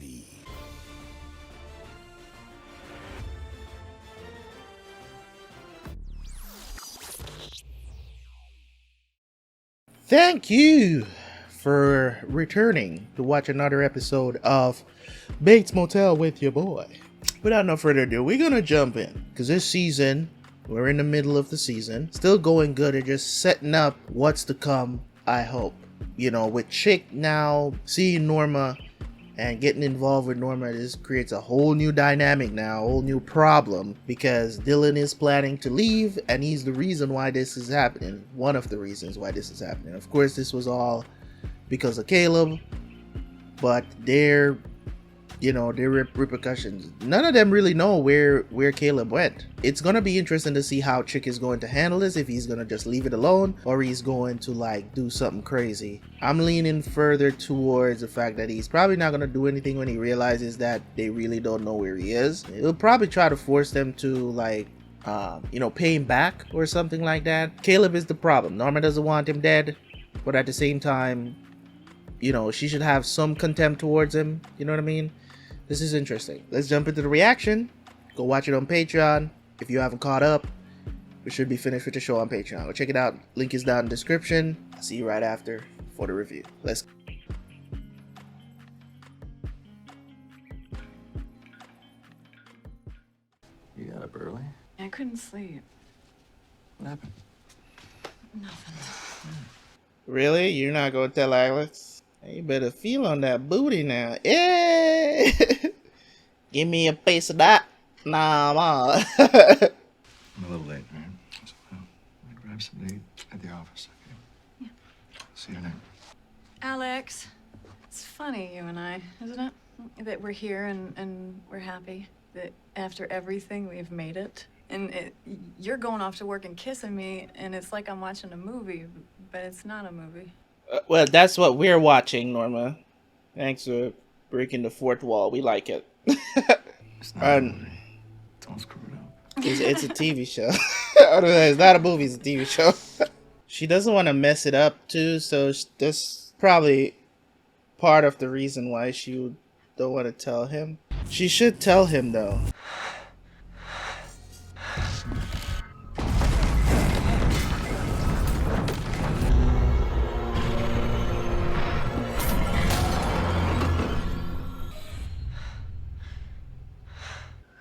ready. Thank you for returning to watch another episode of Bates Motel with your boy. Without no further ado, we're gonna jump in because this season, we're in the middle of the season, still going good and just setting up what's to come. I hope, with Chick now seeing Norma and getting involved with Norma, this creates a whole new dynamic now, a whole new problem, because Dylan is planning to leave and he's the reason why this is happening. One of the reasons why this is happening. Of course, this was all because of Caleb, but their repercussions, none of them really know where Caleb went. It's gonna be interesting to see how Chick is going to handle this, if he's gonna just leave it alone or he's going to do something crazy. I'm leaning further towards the fact that he's probably not gonna do anything when he realizes that they really don't know where he is. He'll probably try to force them to pay him back or something like that. Caleb is the problem. Norma doesn't want him dead, but at the same time, she should have some contempt towards him. You know what I mean? This is interesting. Let's jump into the reaction. Go watch it on Patreon. If you haven't caught up, we should be finished with the show on Patreon. Go check it out. Link is down in the description. I'll see you right after for the review. Let's go. You got up early? I couldn't sleep. What happened? Nothing. Really? You're not going to tell Alex? You better feel on that booty now. Yeah! Give me a piece of that. Nah, ma. I'm a little late, man. So I'll grab some to eat at the office, okay? Yeah. See you later. Alex, it's funny, you and I, isn't it? That we're here and we're happy. That after everything, we've made it. And you're going off to work and kissing me, and it's like I'm watching a movie, but it's not a movie. Well, that's what we're watching, Norma. Thanks for breaking the fourth wall. We like it. It's not a movie. Don't screw it up. It's a TV show. It's not a movie, it's a TV show. She doesn't want to mess it up, too, so that's probably part of the reason why she don't want to tell him. She should tell him, though.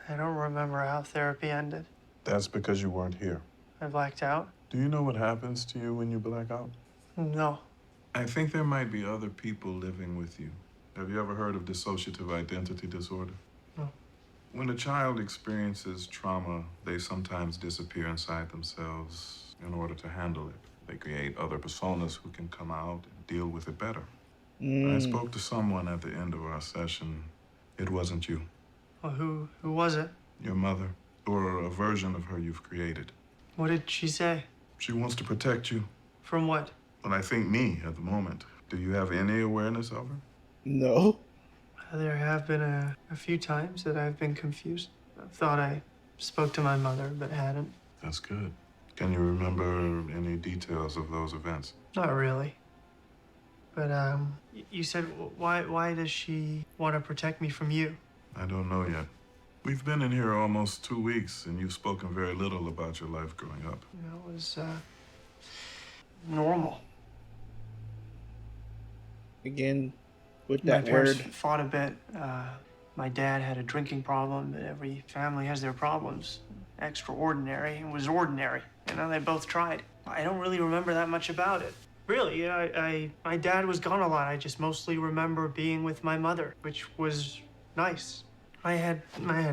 I don't remember how therapy ended. That's because you weren't here. I blacked out. Do you know what happens to you when you black out? No. I think there might be other people living with you. Have you ever heard of dissociative identity disorder? No. When a child experiences trauma, they sometimes disappear inside themselves in order to handle it. They create other personas who can come out and deal with it better. I spoke to someone at the end of our session. It wasn't you. Well, who was it? Your mother, or a version of her you've created. What did she say? She wants to protect you. From what? Well, I think me at the moment. Do you have any awareness of her? No. There have been a few times that I've been confused. I thought I spoke to my mother, but hadn't. That's good. Can you remember any details of those events? Not really. But, you said, why does she want to protect me from you? I don't know yet. We've been in here almost 2 weeks, and you've spoken very little about your life growing up. It was, normal. Again, with My that parents word. fought a bit. My dad had a drinking problem, but every family has their problems. Extraordinary and was ordinary. They both tried. I don't really remember that much about it. Really, my dad was gone a lot. I just mostly remember being with my mother, which was nice. My head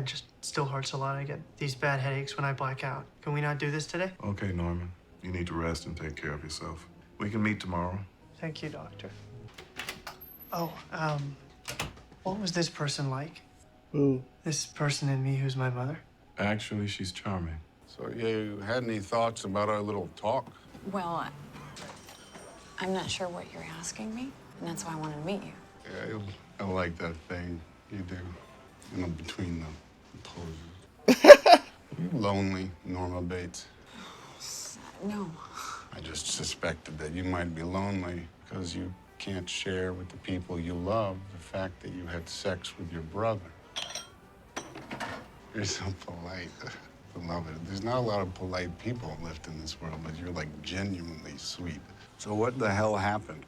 just still hurts a lot. I get these bad headaches when I black out. Can we not do this today? Okay, Norman. You need to rest and take care of yourself. We can meet tomorrow. Thank you, doctor. Oh, what was this person like? Ooh. This person in me who's my mother? Actually, she's charming. So you had any thoughts about our little talk? Well, I'm not sure what you're asking me, and that's why I wanted to meet you. Yeah, I like that thing you do, between the poses. Are you lonely, Norma Bates? No. I just suspected that you might be lonely because you can't share with the people you love the fact that you had sex with your brother. You're so polite. Beloved, there's not a lot of polite people left in this world, but you're like genuinely sweet. So what the hell happened?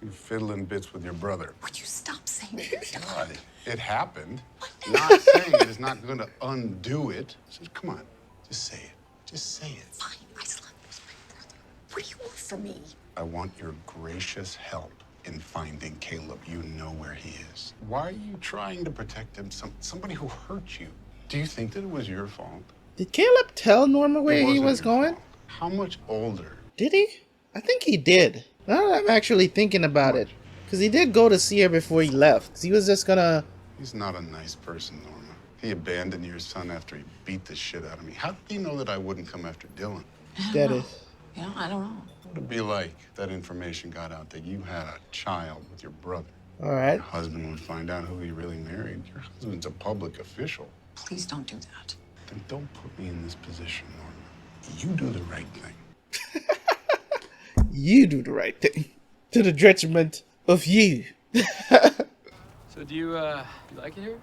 You fiddling bits with your brother. Would you stop saying that? God, it happened. Not saying it is not going to undo it. So come on, just say it. Just say it. Fine, I slept with my brother. What do you want from me? I want your gracious help in finding Caleb. You know where he is. Why are you trying to protect him? Somebody who hurt you. Do you think that it was your fault? Did Caleb tell Norma where It he wasn't was your going? fault. How much older? Did he? I think he did. Now that I'm actually thinking about it. Because he did go to see her before he left. He was just gonna... He's not a nice person, Norma. He abandoned your son after he beat the shit out of me. How did he know that I wouldn't come after Dylan? That is... You know, I don't know. What would it be like if that information got out that you had a child with your brother? Alright. Your husband would find out who he really married. Your husband's a public official. Please don't do that. Then don't put me in this position, Norma. You do the right thing. You do the right thing. To the detriment of you. So do you like it here?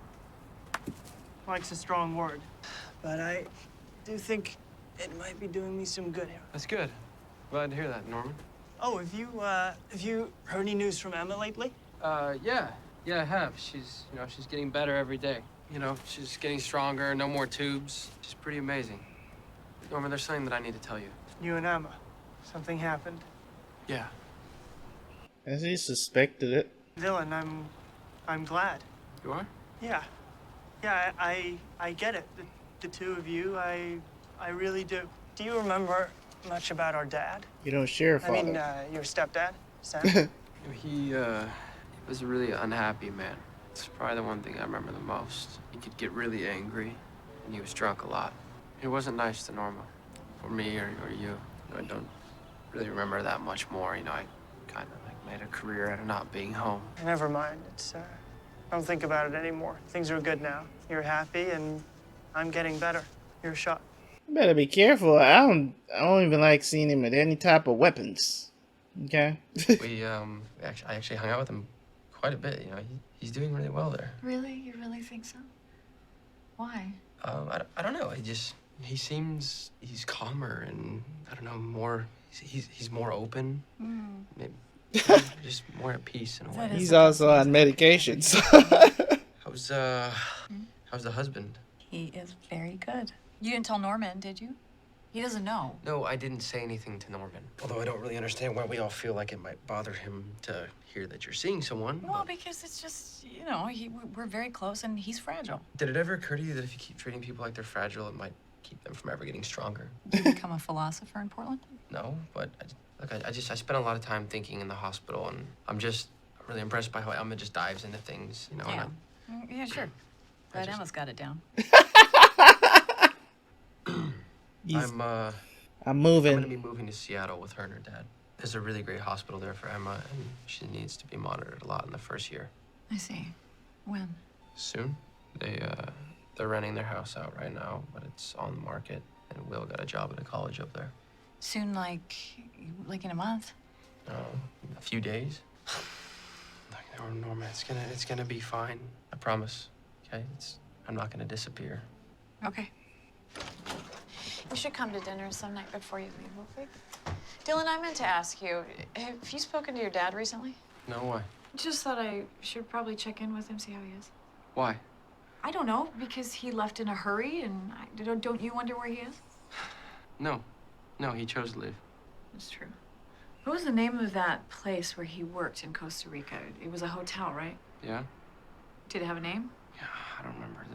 Like's a strong word, but I do think it might be doing me some good here. That's good. Glad to hear that, Norman. Oh, have you heard any news from Emma lately? Yeah, I have. She's getting better every day. You know, she's getting stronger, no more tubes. She's pretty amazing. Norman, there's something that I need to tell you. You and Emma, something happened. Yeah. As he suspected it. Dylan, I'm glad. You are? Yeah, I get it. The two of you, I really do. Do you remember much about our dad? You don't share a father. I mean, your stepdad, Sam? He was a really unhappy man. It's probably the one thing I remember the most. He could get really angry, and he was drunk a lot. He wasn't nice to Norma, or me, or you. I don't really remember that much more. You know, I kind of like made a career out of not being home. Never mind. It's don't think about it anymore. Things are good now. You're happy, and I'm getting better. You're shot. You better be careful. I don't even like seeing him with any type of weapons. Okay? I actually hung out with him quite a bit. You know, he's doing really well there. Really? You really think so? Why? I don't know. He's calmer and I don't know, more. He's more open. Maybe just more at peace in a way. He's also on medications. How's the husband? He is very good. You didn't tell Norman, did you? He doesn't know. No, I didn't say anything to Norman. Although I don't really understand why we all feel like it might bother him to hear that you're seeing someone. Well, because it's just, you know, we're very close and he's fragile. Did it ever occur to you that if you keep treating people like they're fragile, it might keep them from ever getting stronger? You become a philosopher in Portland? No, but I spent a lot of time thinking in the hospital, and I'm really impressed by how Emma just dives into things, you know. Yeah. And Yeah, sure. Glad Emma's got it down. I'm moving. I'm gonna be moving to Seattle with her and her dad. There's a really great hospital there for Emma, and she needs to be monitored a lot in the first year. I see. When? Soon. They're renting their house out right now, but it's on the market, and Will got a job at a college up there. Soon, like in a month? A few days. Look, Norma, it's gonna be fine. I promise. Okay, I'm not gonna disappear. Okay. We should come to dinner some night before you leave, okay? Dylan, I meant to ask you, have you spoken to your dad recently? No, why? Just thought I should probably check in with him, see how he is. Why? I don't know, because he left in a hurry, and don't you wonder where he is? No, he chose to leave. That's true. What was the name of that place where he worked in Costa Rica? It was a hotel, right? Yeah? Did it have a name? Yeah, I don't remember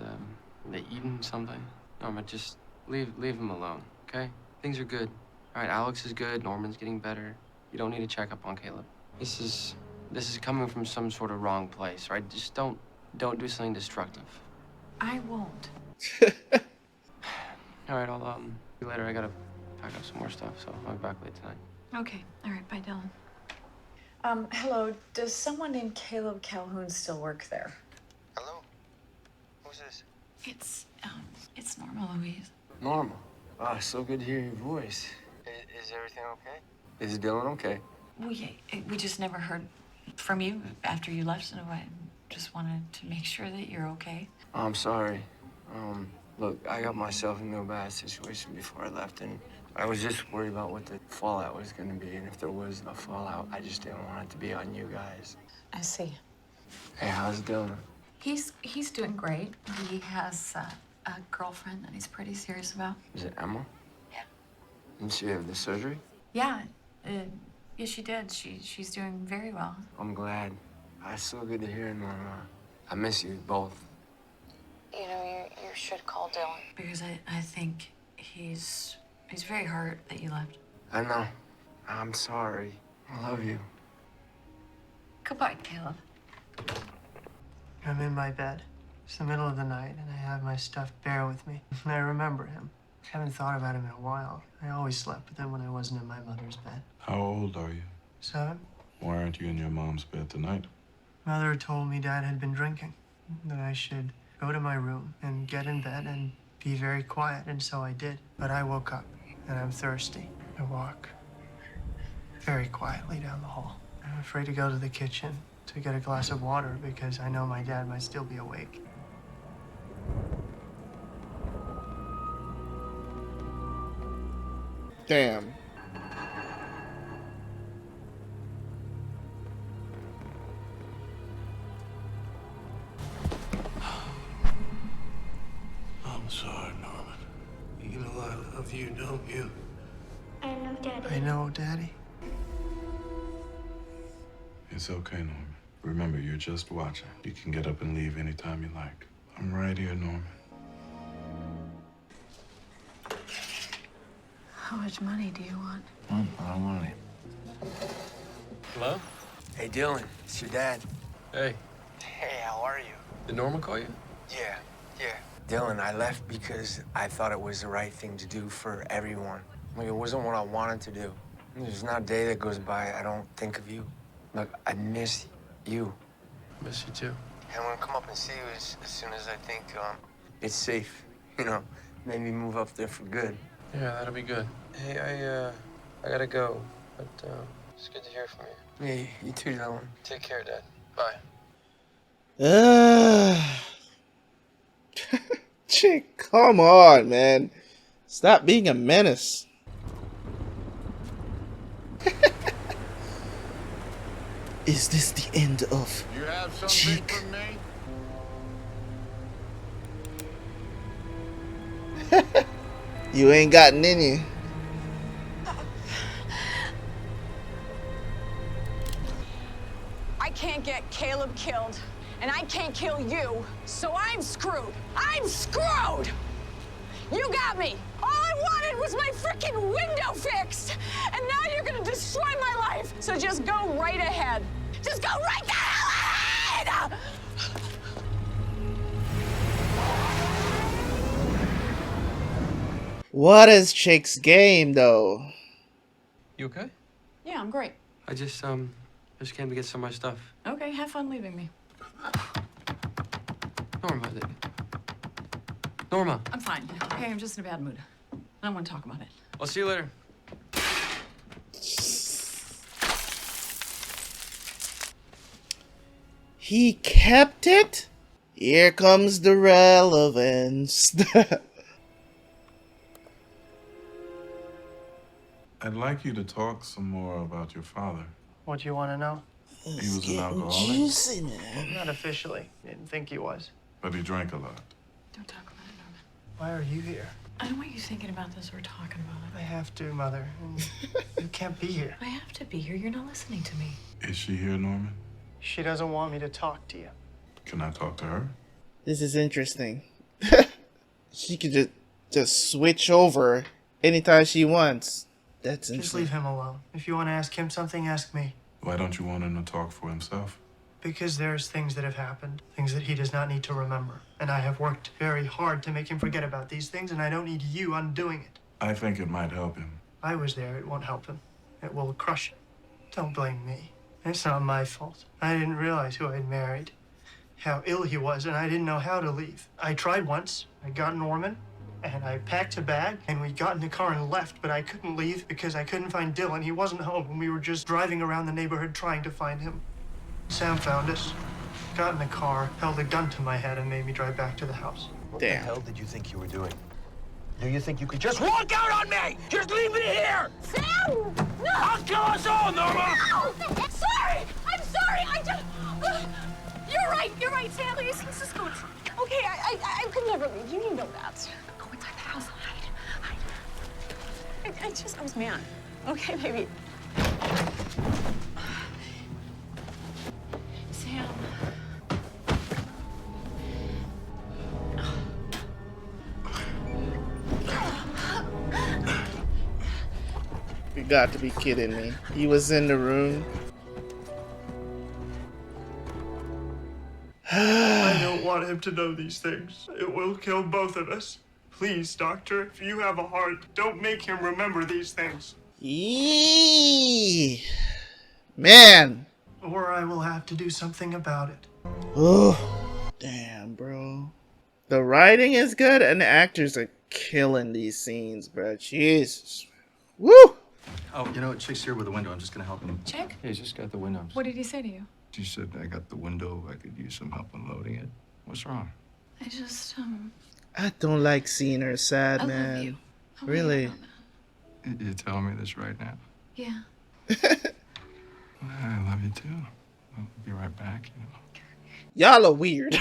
the Eden something. Norma, just leave him alone, okay? Things are good. All right, Alex is good. Norman's getting better. You don't need to check up on Caleb. This is coming from some sort of wrong place, right? Just don't do something destructive. I won't. All right, I'll see you later. I gotta pack up some more stuff, so I'll be back late tonight. Okay. All right. Bye, Dylan. Hello. Does someone named Caleb Calhoun still work there? Hello? Who's this? It's Norma, Louise. Norma. Ah, so good to hear your voice. Is everything okay? Is Dylan okay? We just never heard from you after you left, so I just wanted to make sure that you're okay. I'm sorry. Look, I got myself into a bad situation before I left, and I was just worried about what the fallout was going to be. And if there was a fallout, I just didn't want it to be on you guys. I see. Hey, how's Dylan? He's doing great. He has a girlfriend that he's pretty serious about. Is it Emma? Yeah. Didn't she have the surgery? Yeah, yeah, she did. She's doing very well. I'm glad. It's so good to hear, Norma. I miss you both. You know, you should call Dylan. Because I think he's very hurt that you left. I know. I'm sorry. I love you. Goodbye, Caleb. I'm in my bed. It's the middle of the night, and I have my stuffed bear with me. And I remember him. I haven't thought about him in a while. I always slept with him when I wasn't in my mother's bed. How old are you? 7. Why aren't you in your mom's bed tonight? Mother told me Dad had been drinking, that I should go to my room and get in bed and be very quiet, and so I did. But I woke up, and I'm thirsty. I walk very quietly down the hall. I'm afraid to go to the kitchen to get a glass of water because I know my dad might still be awake. Damn. I'm sorry, Norman. You know I love you, don't you? I know, Daddy. I know, Daddy. It's okay, Norman. Remember, you're just watching. You can get up and leave anytime you like. I'm right here, Norman. How much money do you want? I don't want any. Hello? Hey, Dylan. It's your dad. Hey. Hey, how are you? Did Norma call you? Yeah. Dylan, I left because I thought it was the right thing to do for everyone. Like, it wasn't what I wanted to do. There's not a day that goes by I don't think of you. Look, I miss you. Miss you too. And I'm gonna come up and see you as soon as I think, It's safe, you know. Maybe move up there for good. Yeah, that'll be good. Hey, I gotta go, but it's good to hear from you. Hey, you too, Dylan. Take care, Dad. Bye. Chick, come on, man. Stop being a menace. Is this the end of You have something Chick? for me? You ain't gotten any. I can't get Caleb killed, and I can't kill you, so I'm screwed. I'm screwed! You got me. All I wanted was my freaking window fixed, and now you're gonna destroy my life. So just go right ahead. Just go right the hell ahead! What is Chick's game, though? You okay? Yeah, I'm great. I just came to get some of my stuff. Okay, have fun leaving me. Norma. Norma. I'm fine. Okay, I'm just in a bad mood. I don't want to talk about it. I'll see you later. He kept it? Here comes the relevance. I'd like you to talk some more about your father. What do you want to know? He was an Getting alcoholic, juicy, man. Not officially. Didn't think he was. but he drank a lot. Don't talk about it, Norman. Why are you here? I don't want you thinking about this or talking about I it. have to, Mother. And you can't be here. I have to be here. You're not listening to me. Is she here, Norman? She doesn't want me to talk to you. Can I talk to her? This is interesting. She could just switch over anytime she wants. That's Just interesting. leave him alone. If you want to ask him something, ask me. Why don't you want him to talk for himself? Because there's things that have happened, things that he does not need to remember. And I have worked very hard to make him forget about these things, and I don't need you undoing it. I think it might help him. I was there. It won't help him. It will crush him. Don't blame me. It's not my fault. I didn't realize who I'd married, how ill he was, and I didn't know how to leave. I tried once. I got Norman, and I packed a bag, and we got in the car and left, but I couldn't leave because I couldn't find Dylan. He wasn't home, and we were just driving around the neighborhood trying to find him. Sam found us, got in the car, held a gun to my head, and made me drive back to the house. What the hell did you think you were doing? Do you think you could just walk out on me? Just leave me here! Sam! No! I'll kill us all, Norma! No! Sorry! I'm sorry! I just... You're right, Sam. Please, let's just go. Okay, I could never leave you. You know that. Go inside the house. Hide. I was mad. Okay, baby. Sam. You got to be kidding me. He was in the room. I don't want him to know these things. It will kill both of us. Please, doctor, if you have a heart, don't make him remember these things. Eee. Man. Or I will have to do something about it. Oh, damn, bro. The writing is good and the actors are killing these scenes, bro. Jesus. Woo! Oh, you know what? Chick's here with the window. I'm just gonna help him. Chick? Yeah, he's just got the window. What did he say to you? She said I got the window. I could use some help unloading it. What's wrong? I just, I don't like seeing her sad, I man. love you. Really? You're telling me this right now? Yeah. I love you too. I'll be right back, you know. Y'all are weird.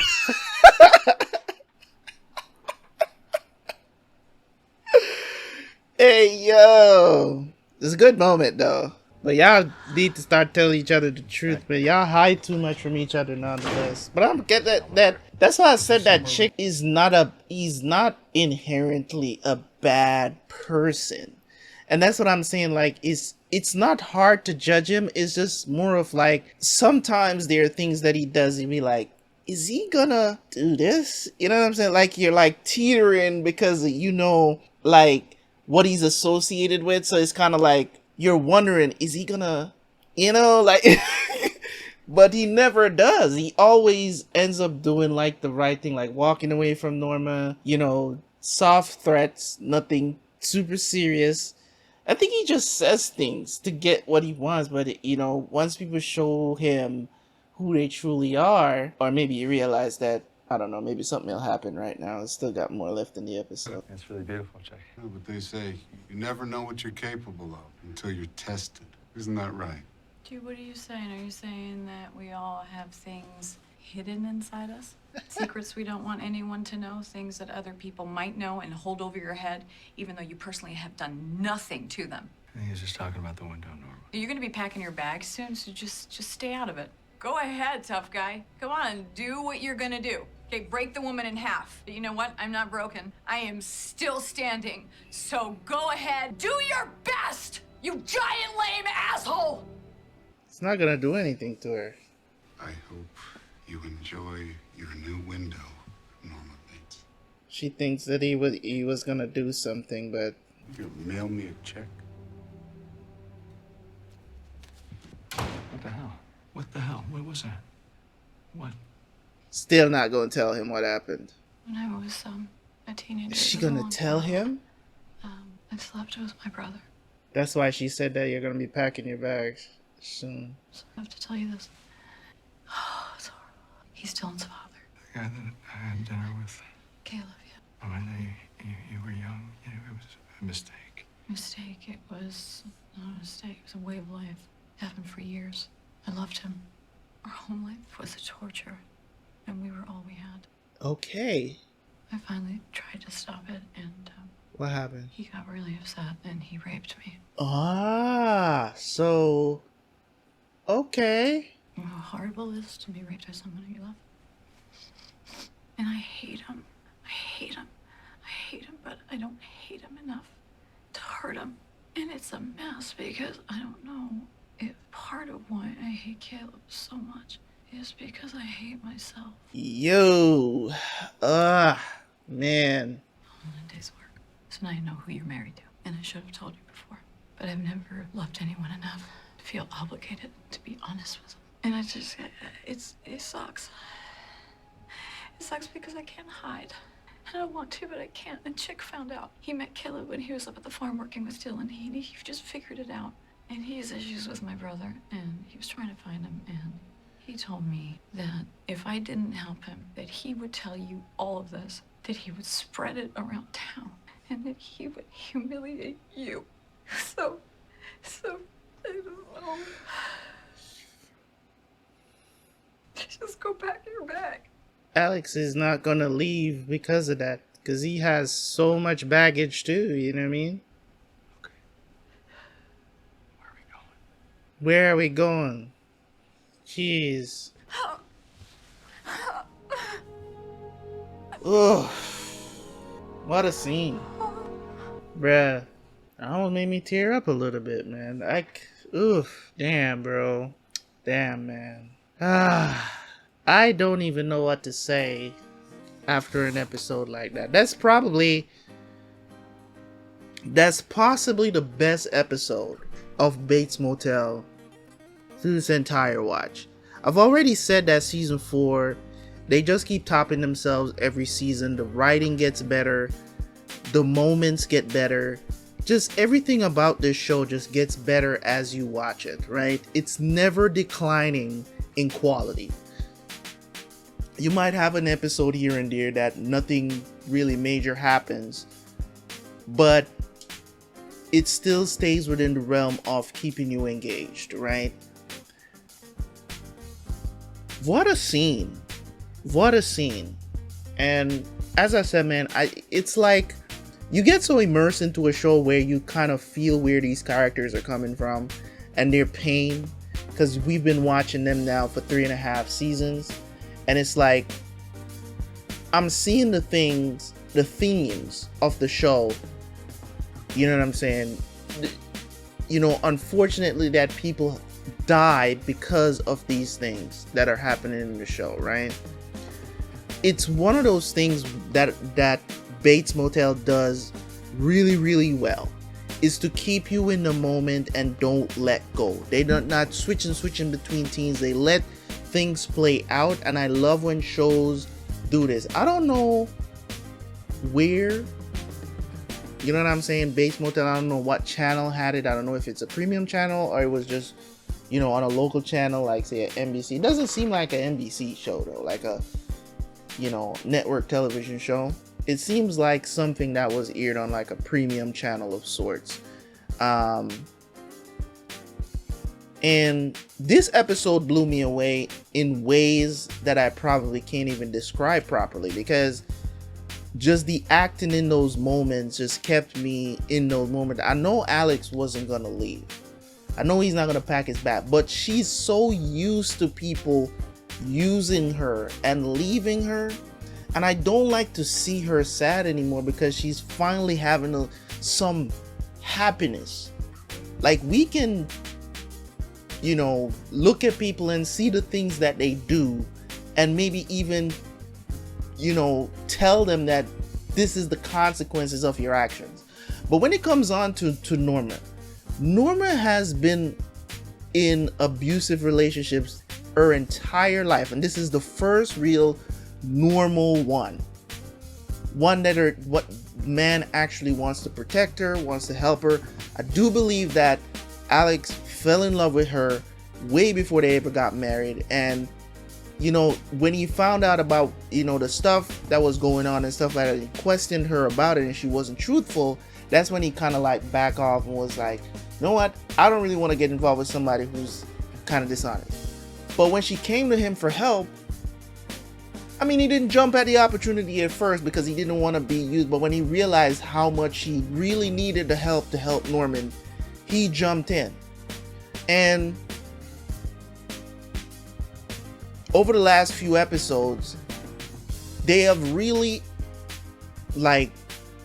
Hey, yo. It's a good moment, though. But y'all need to start telling each other the truth, but y'all hide too much from each other nonetheless. But I'm get that's why I said that Chick is he's not inherently a bad person. And that's what I'm saying, like, it's not hard to judge him. It's just more of like, sometimes there are things that he does, and be like, is he gonna do this? You know what I'm saying? Like, you're like teetering because you know, like, what he's associated with. So it's kind of like, you're wondering, is he gonna, you know, like, but he never does. He always ends up doing like the right thing, like walking away from Norma, you know, soft threats, nothing super serious. I think he just says things to get what he wants, but you know, once people show him who they truly are, or maybe you realize that, I don't know, maybe something will happen right now. It's still got more left in the episode. It's really beautiful, Chick. Yeah, but they say you never know what you're capable of until you're tested. Isn't that right? Dude, what are you saying? Are you saying that we all have things hidden inside us? Secrets we don't want anyone to know? Things that other people might know and hold over your head, even though you personally have done nothing to them? I think he's just talking about the window, Norma. You're gonna be packing your bags soon, so just stay out of it. Go ahead, tough guy. Come on, do what you're gonna do. Okay, break the woman in half. But you know what? I'm not broken. I am still standing. So go ahead, do your best, you giant lame asshole! It's not gonna do anything to her. I hope you enjoy your new window, Norma Bates. She thinks that he was gonna do something, but You gonna mail me a check? What the hell? What the hell? What was that? What? still not gonna tell him what happened. When I was a teenager. Is she it was a gonna long tell time. him? I slept with my brother. That's why she said that you're gonna be packing your bags soon. So I have to tell you this. Oh, it's horrible. He's Dylan's father. The guy that I had dinner with. Caleb, yeah. Oh, I know you were young. You know, it was a mistake. Mistake. It was not a mistake. It was a way of life. It happened for years. I loved him. Our home life was a torture, and we were all we had. Okay. I finally tried to stop it, and What happened? he got really upset, and he raped me. Ah, so okay. You know how horrible it is to be raped by someone you love? And I hate him. I hate him. I hate him, but I don't hate him enough to hurt him. And it's a mess because I don't know if part of why I hate Caleb so much is because I hate myself. Yo, man. On a day's work. So now you know who you're married to. And I should have told you before. But I've never loved anyone enough to feel obligated to be honest with them. And it sucks. It sucks because I can't hide. And I want to, but I can't. And Chick found out. He met Caleb when he was up at the farm working with Dylan. He just figured it out. And he has issues with my brother, and he was trying to find him, and He told me that if I didn't help him, that he would tell you all of this, that he would spread it around town, and that he would humiliate you. So, I don't know. Just go pack your bag. Alex is not gonna leave because of that, because he has so much baggage too, you know what I mean? Okay. Where are we going? Where are we going? Jeez. Ugh. What a scene. Bruh. That almost made me tear up a little bit, man. Oof. Damn, bro. Damn, man. I don't even know what to say after an episode like that. That's possibly the best episode of Bates Motel through this entire watch. I've already said that season 4, they just keep topping themselves every season. The writing gets better, the moments get better, just everything about this show just gets better as you watch it, right? It's never declining in quality. You might have an episode here and there that nothing really major happens, but it still stays within the realm of keeping you engaged, right? What a scene. What a scene. And as I said, man, it's like you get so immersed into a show where you kind of feel where these characters are coming from and their pain, because we've been watching them now for 3.5 seasons, and it's like I'm seeing the themes of the show. You know what I'm saying? You know, unfortunately that people die because of these things that are happening in the show, right? It's one of those things that Bates Motel does really, really well, is to keep you in the moment and don't let go. They don't not switching between teams. They let things play out, and I love when shows do this. I don't know where, you know what I'm saying, Bates Motel, I don't know what channel had it. I don't know if it's a premium channel or it was just, you know, on a local channel like say an NBC. It doesn't seem like an NBC show though, like a, you know, network television show. It seems like something that was aired on like a premium channel of sorts. And this episode blew me away in ways that I probably can't even describe properly, because just the acting in those moments just kept me in those moments. I know Alex wasn't gonna leave. I know he's not gonna pack his bag, but she's so used to people using her and leaving her, and I don't like to see her sad anymore, because she's finally having some happiness. Like, we can, you know, look at people and see the things that they do, and maybe even, you know, tell them that this is the consequences of your actions. But when it comes on to Norma has been in abusive relationships her entire life, and this is the first real normal one that what man actually wants to protect her, wants to help her. I do believe that Alex fell in love with her way before they ever got married, and you know, when he found out about, you know, the stuff that was going on and stuff like that, he questioned her about it and she wasn't truthful. That's when he kind of like back off and was like, you know what, I don't really want to get involved with somebody who's kind of dishonest. But when she came to him for help, I mean, he didn't jump at the opportunity at first because he didn't want to be used, but when he realized how much he really needed the help to help Norman, he jumped in. And over the last few episodes, they have really, like,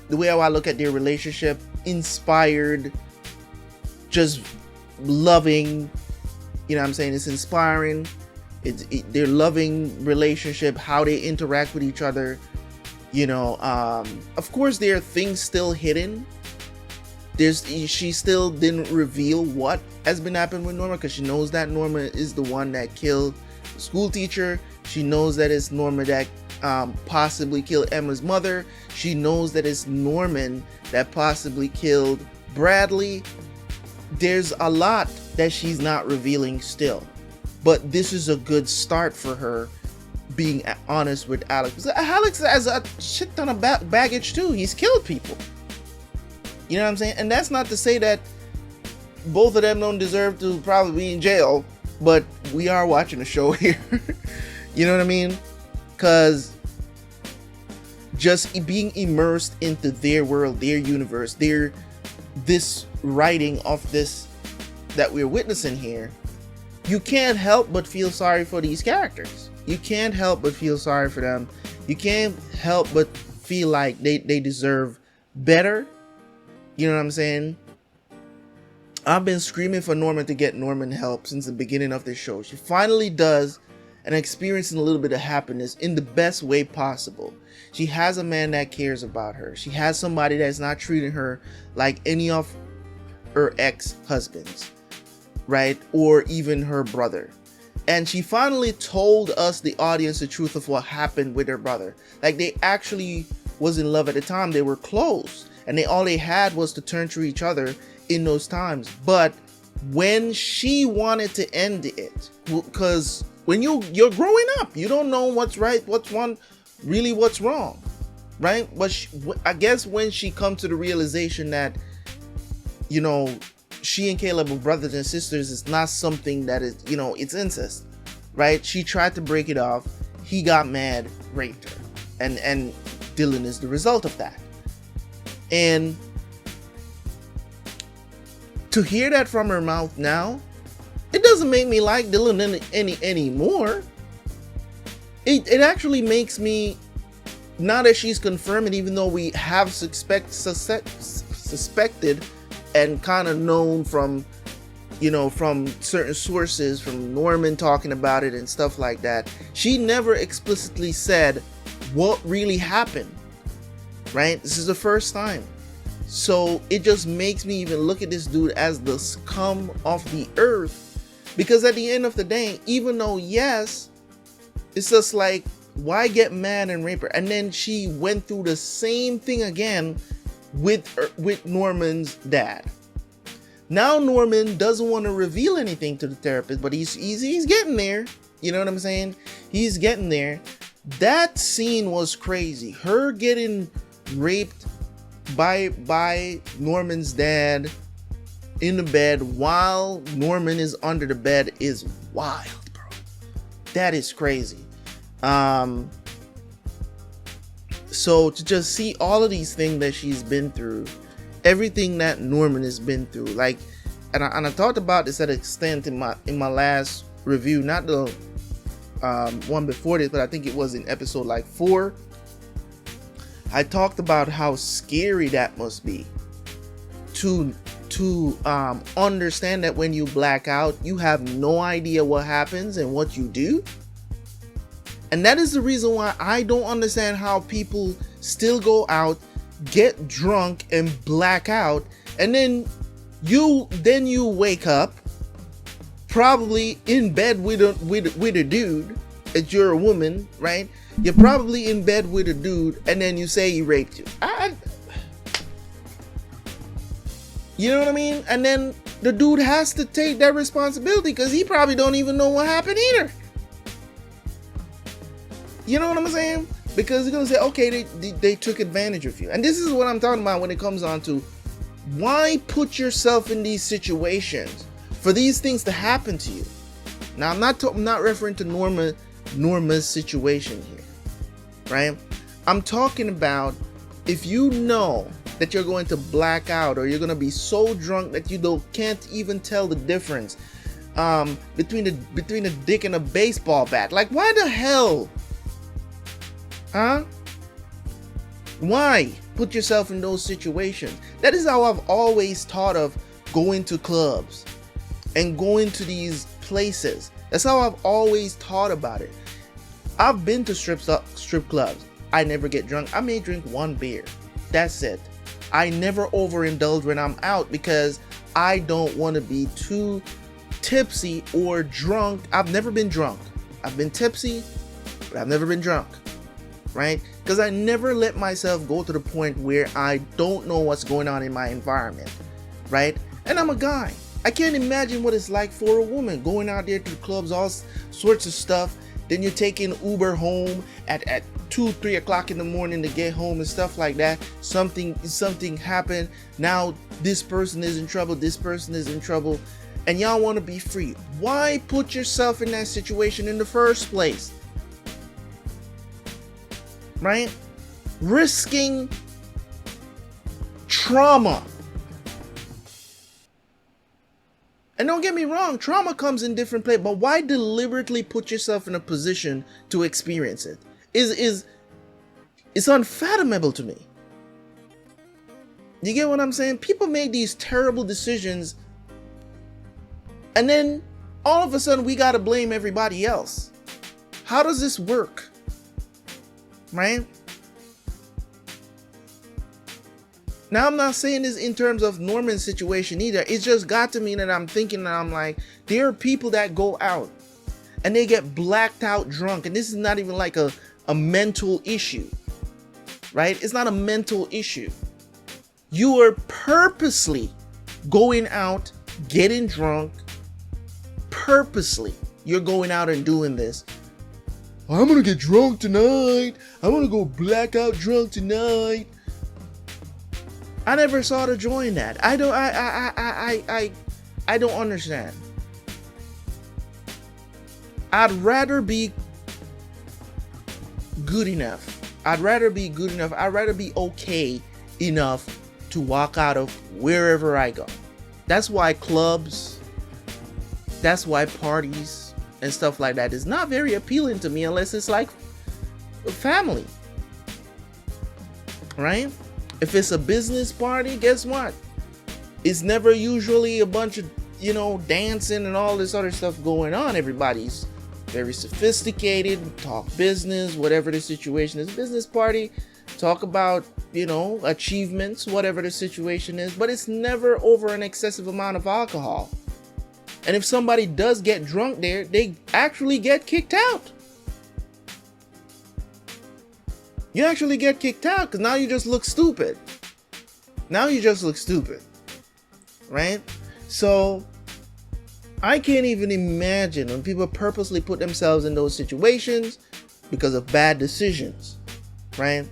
the way I look at their relationship, inspired, just loving, you know what I'm saying? It's inspiring. It's their loving relationship, how they interact with each other. You know, of course, there are things still hidden. She still didn't reveal what has been happening with Norma, because she knows that Norma is the one that killed the school teacher. She knows that it's Norma that possibly killed Emma's mother. She knows that it's Norman that possibly killed Bradley. There's a lot that she's not revealing still. but this is a good start for her being honest with Alex. Because Alex has a shit ton of baggage too. He's killed people. You know what I'm saying? And that's not to say that both of them don't deserve to probably be in jail, but we are watching a show here. You know what I mean? Because just being immersed into their world, their universe, this writing of this that we're witnessing here, you can't help but feel sorry for these characters. You can't help but feel sorry for them. You can't help but feel like they deserve better. You know what I'm saying? I've been screaming for Norman to get Norman help since the beginning of this show. She finally does, and experiencing a little bit of happiness in the best way possible. She has a man that cares about her. She has somebody that's not treating her like any of her ex-husbands, right? Or even her brother. And she finally told us, the audience, the truth of what happened with her brother. Like, they actually was in love at the time. They were close, and all they had was to turn to each other in those times. But when she wanted to end it, because when you're growing up, you don't know what's right, what's wrong, right? But I guess when she comes to the realization that, you know, she and Caleb are brothers and sisters, is not something that is, you know, it's incest, right? She tried to break it off. He got mad, raped her, and Dylan is the result of that. And to hear that from her mouth now, it doesn't make me like Dylan anymore. It actually makes me, now that she's confirmed it, even though we have suspected and kind of known from, you know, from certain sources, from Norman talking about it and stuff like that, she never explicitly said what really happened, right? This is the first time. So it just makes me even look at this dude as the scum of the earth, because at the end of the day, even though, yes, it's just like, why get mad and rape her? And then she went through the same thing again with Norman's dad. Now Norman doesn't want to reveal anything to the therapist, but he's getting there. You know what I'm saying? He's getting there. That scene was crazy. Her getting raped by Norman's dad in the bed while Norman is under the bed is wild, bro. That is crazy. So to just see all of these things that she's been through, everything that Norman has been through, like, and I talked about this at extent in my last review, not the one before this, but I think it was in episode like 4. I talked about how scary that must be to understand that when you black out, you have no idea what happens and what you do. And that is the reason why I don't understand how people still go out, get drunk, and black out, and then you wake up probably in bed with a dude. If you're a woman, right? You're probably in bed with a dude, and then you say he raped you. You know what I mean? And then the dude has to take that responsibility because he probably don't even know what happened either. You know what I'm saying? Because they're gonna say, okay, they took advantage of you. And this is what I'm talking about when it comes on to why put yourself in these situations for these things to happen to you. Now, I'm not referring to Norma's situation here, right? I'm talking about if you know that you're going to black out or you're going to be so drunk that you can't even tell the difference between a dick and a baseball bat. Like, why the hell? Huh? Why put yourself in those situations? That is how I've always thought of going to clubs and going to these places. That's how I've always thought about it. I've been to strip clubs. I never get drunk. I may drink one beer. That's it. I never overindulge when I'm out because I don't want to be too tipsy or drunk. I've never been drunk. I've been tipsy, but I've never been drunk. Right? Because I never let myself go to the point where I don't know what's going on in my environment. Right? And I'm a guy. I can't imagine what it's like for a woman going out there to the clubs, all sorts of stuff. Then you're taking Uber home at 2, 3 o'clock in the morning to get home and stuff like that. Something happened. Now this person is in trouble. This person is in trouble. And y'all want to be free. Why put yourself in that situation in the first place? Right? Risking trauma. And don't get me wrong, trauma comes in different places, but why deliberately put yourself in a position to experience it? It's unfathomable to me. You get what I'm saying? People make these terrible decisions, and then all of a sudden we gotta blame everybody else. How does this work? Right? Now, I'm not saying this in terms of Norman's situation either. It's just got to me that I'm thinking that I'm like, there are people that go out and they get blacked out drunk. And this is not even like a mental issue, right? It's not a mental issue. You are purposely going out, getting drunk. Purposely, you're going out and doing this. I'm gonna get drunk tonight. I'm gonna go blackout drunk tonight. I never saw the joy in that. I don't understand. I'd rather be good enough. I'd rather be okay enough to walk out of wherever I go. That's why clubs, that's why parties and stuff like that is not very appealing to me unless it's like family. Right? If it's a business party, guess what? It's never usually a bunch of, dancing and all this other stuff going on. Everybody's very sophisticated, talk business, whatever the situation is. Business party, talk about, achievements, whatever the situation is, but it's never over an excessive amount of alcohol. And if somebody does get drunk there, they actually get kicked out. You actually get kicked out because now you just look stupid. Right? So I can't even imagine when people purposely put themselves in those situations because of bad decisions. Right?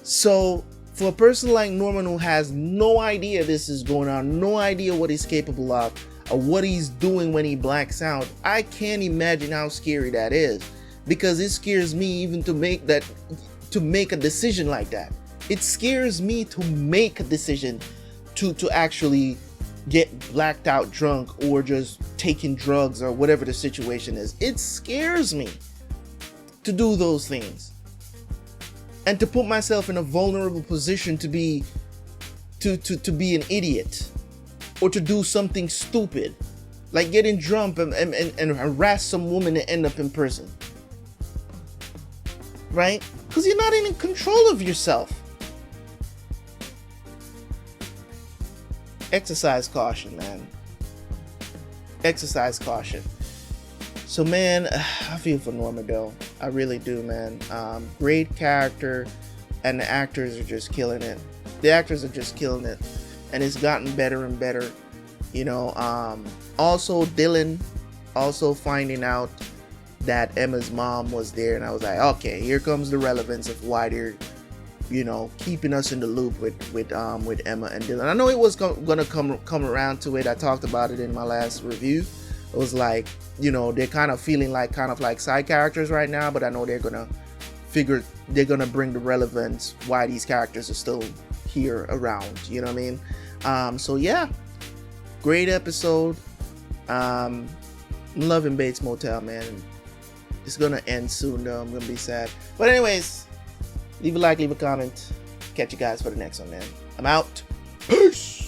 So for a person like Norman who has no idea this is going on, no idea what he's capable of, or what he's doing when he blacks out, I can't imagine how scary that is. Because it scares me even to make a decision like that. It scares me to make a decision to actually get blacked out drunk or just taking drugs or whatever the situation is. It scares me to do those things and to put myself in a vulnerable position to be an idiot or to do something stupid like getting drunk and harass some woman and end up in prison. Right? Because you're not in control of yourself. Exercise caution, man. Exercise caution. So, man, I feel for Norma though. I really do, man. Great character, and the actors are just killing it. The actors are just killing it, and it's gotten better and better. Also Dylan, also finding out that Emma's mom was there, and I was like, okay, here comes the relevance of why they're, keeping us in the loop with Emma and Dylan. I know it was gonna come around to it. I talked about it in my last review. It was like, they're kind of feeling like side characters right now, but I know they're gonna bring the relevance why these characters are still here around. You know what I mean? So yeah, great episode. I'm loving Bates Motel, man. It's gonna end soon though. I'm gonna be sad. But anyways, leave a like, leave a comment. Catch you guys for the next one, man. I'm out. Peace.